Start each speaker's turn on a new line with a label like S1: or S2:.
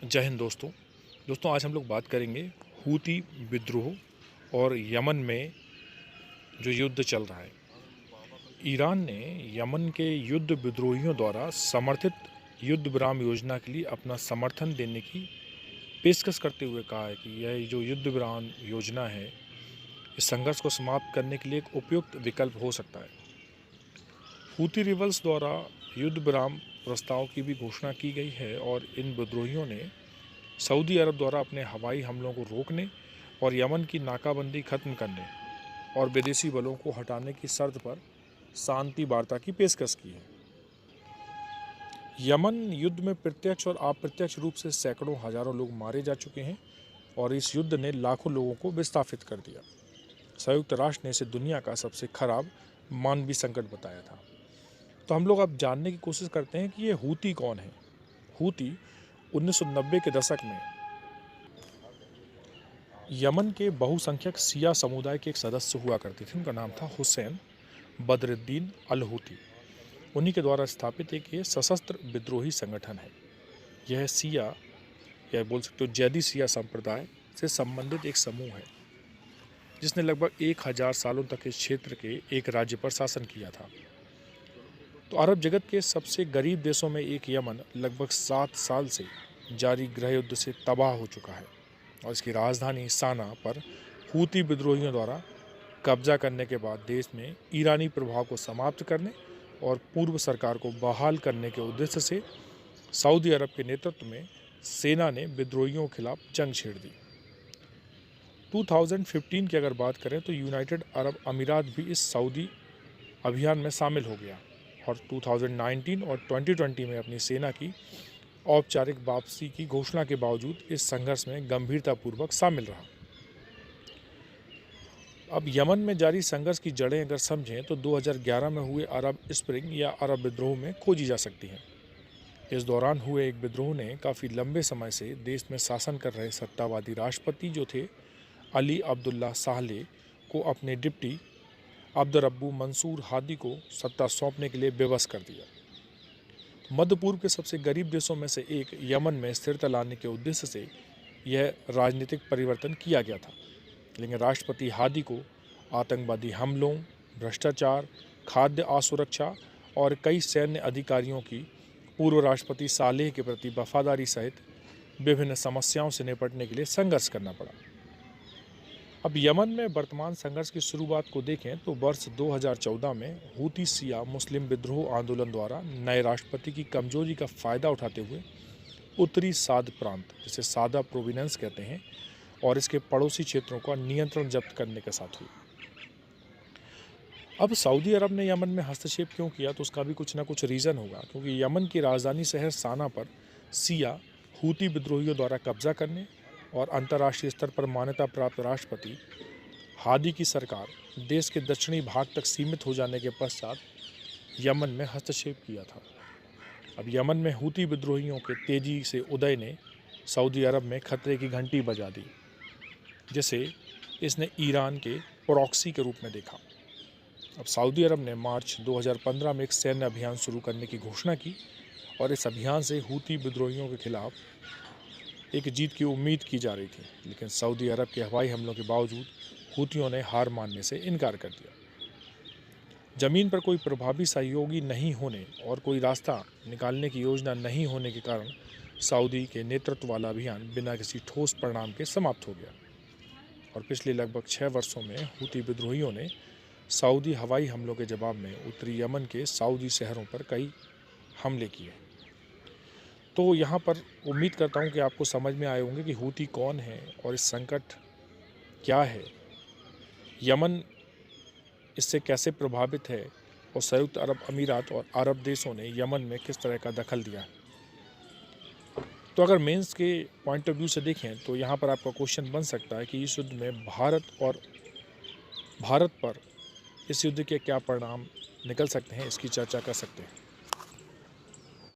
S1: जय हिंद दोस्तों आज हम लोग बात करेंगे हूती विद्रोह और यमन में जो युद्ध चल रहा है। ईरान ने यमन के युद्ध विद्रोहियों द्वारा समर्थित युद्ध विराम योजना के लिए अपना समर्थन देने की पेशकश करते हुए कहा है कि यह जो युद्ध विराम योजना है इस संघर्ष को समाप्त करने के लिए एक उपयुक्त विकल्प हो सकता है। हूती रिबल्स द्वारा युद्ध विराम प्रस्ताव की भी घोषणा की गई है और इन विद्रोहियों ने सऊदी अरब द्वारा अपने हवाई हमलों को रोकने और यमन की नाकाबंदी खत्म करने और विदेशी बलों को हटाने की शर्त पर शांति वार्ता की पेशकश की है। यमन युद्ध में प्रत्यक्ष और अप्रत्यक्ष रूप से सैकड़ों हजारों लोग मारे जा चुके हैं और इस युद्ध ने लाखों लोगों को विस्थापित कर दिया। संयुक्त राष्ट्र ने इसे दुनिया का सबसे खराब मानवीय संकट बताया था। तो हम लोग अब जानने की कोशिश करते हैं कि ये हूती कौन है। हूती 1990 के दशक में यमन के बहुसंख्यक शिया समुदाय के एक सदस्य हुआ करते थे। उनका नाम था हुसैन बदरुद्दीन अल हूती। उन्हीं के द्वारा स्थापित एक ये सशस्त्र विद्रोही संगठन है। यह शिया या बोल सकते हो जैदी शिया संप्रदाय से संबंधित एक समूह है जिसने लगभग 1000 सालों तक इस क्षेत्र के एक राज्य पर शासन किया था। तो अरब जगत के सबसे गरीब देशों में एक यमन लगभग 7 साल से जारी गृह युद्ध से तबाह हो चुका है और इसकी राजधानी साना पर हूती विद्रोहियों द्वारा कब्जा करने के बाद देश में ईरानी प्रभाव को समाप्त करने और पूर्व सरकार को बहाल करने के उद्देश्य से सऊदी अरब के नेतृत्व में सेना ने विद्रोहियों के खिलाफ जंग छेड़ दी। 2015 की अगर बात करें तो यूनाइटेड अरब अमीरात भी इस सऊदी अभियान में शामिल हो गया और 2019 और 2020 में अपनी सेना की औपचारिक वापसी की घोषणा के बावजूद इस संघर्ष में गंभीरतापूर्वक शामिल रहा। अब यमन में जारी संघर्ष की जड़ें अगर समझें तो 2011 में हुए अरब स्प्रिंग या अरब विद्रोह में खोजी जा सकती हैं। इस दौरान हुए एक विद्रोह ने काफ़ी लंबे समय से देश में शासन कर रहे सत्तावादी राष्ट्रपति जो थे अली अब्दुल्ला सालेह को अपने डिप्टी अब्दुर्रब्बू मंसूर हादी को सत्ता सौंपने के लिए बेबस कर दिया। मध्य पूर्व के सबसे गरीब देशों में से एक यमन में स्थिरता लाने के उद्देश्य से यह राजनीतिक परिवर्तन किया गया था, लेकिन राष्ट्रपति हादी को आतंकवादी हमलों, भ्रष्टाचार, खाद्य असुरक्षा और कई सैन्य अधिकारियों की पूर्व राष्ट्रपति सालेह के प्रति वफादारी सहित विभिन्न समस्याओं से निपटने के लिए संघर्ष करना पड़ा। अब यमन में वर्तमान संघर्ष की शुरुआत को देखें तो वर्ष 2014 में हूती शिया मुस्लिम विद्रोह आंदोलन द्वारा नए राष्ट्रपति की कमजोरी का फायदा उठाते हुए उत्तरी साद प्रांत, जिसे सादा प्रोविनेंस कहते हैं, और इसके पड़ोसी क्षेत्रों का नियंत्रण जब्त करने के साथ हुई। अब सऊदी अरब ने यमन में हस्तक्षेप क्यों किया तो उसका भी कुछ ना कुछ रीज़न होगा, क्योंकि यमन की राजधानी शहर साना पर शिया हूती विद्रोहियों द्वारा कब्जा करने और अंतर्राष्ट्रीय स्तर पर मान्यता प्राप्त राष्ट्रपति हादी की सरकार देश के दक्षिणी भाग तक सीमित हो जाने के पश्चात यमन में हस्तक्षेप किया था। अब यमन में हूती विद्रोहियों के तेजी से उदय ने सऊदी अरब में खतरे की घंटी बजा दी, जिसे इसने ईरान के प्रॉक्सी के रूप में देखा। अब सऊदी अरब ने मार्च 2015 में एक सैन्य अभियान शुरू करने की घोषणा की और इस अभियान से हूती विद्रोहियों के खिलाफ एक जीत की उम्मीद की जा रही थी, लेकिन सऊदी अरब के हवाई हमलों के बावजूद हूतियों ने हार मानने से इनकार कर दिया। जमीन पर कोई प्रभावी सहयोगी नहीं होने और कोई रास्ता निकालने की योजना नहीं होने के कारण सऊदी के नेतृत्व वाला अभियान बिना किसी ठोस परिणाम के समाप्त हो गया और पिछले लगभग 6 वर्षों में हूती विद्रोहियों ने सऊदी हवाई हमलों के जवाब में उत्तरी यमन के सऊदी शहरों पर कई हमले किए। तो यहाँ पर उम्मीद करता हूँ कि आपको समझ में आए होंगे कि हूती कौन है और इस संकट क्या है, यमन इससे कैसे प्रभावित है और संयुक्त अरब अमीरात और अरब देशों ने यमन में किस तरह का दखल दिया है। तो अगर मेंस के पॉइंट ऑफ व्यू से देखें तो यहाँ पर आपका क्वेश्चन बन सकता है कि इस युद्ध में भारत पर इस युद्ध के क्या परिणाम निकल सकते हैं, इसकी चर्चा कर सकते हैं।